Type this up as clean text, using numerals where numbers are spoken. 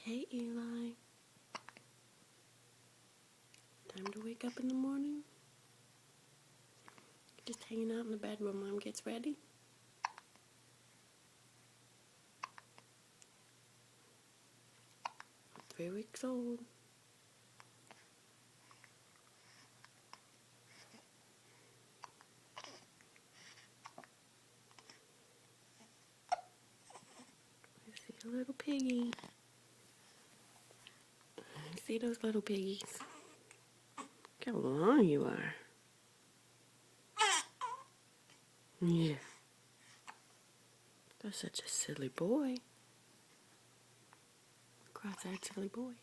Hey Eli, time to wake up in the morning? Just hanging out in the bed while Mom gets ready? 3 weeks old. I see a little piggy. See those little piggies? Look how long you are. Yeah. That's such a silly boy. Cross-eyed silly boy.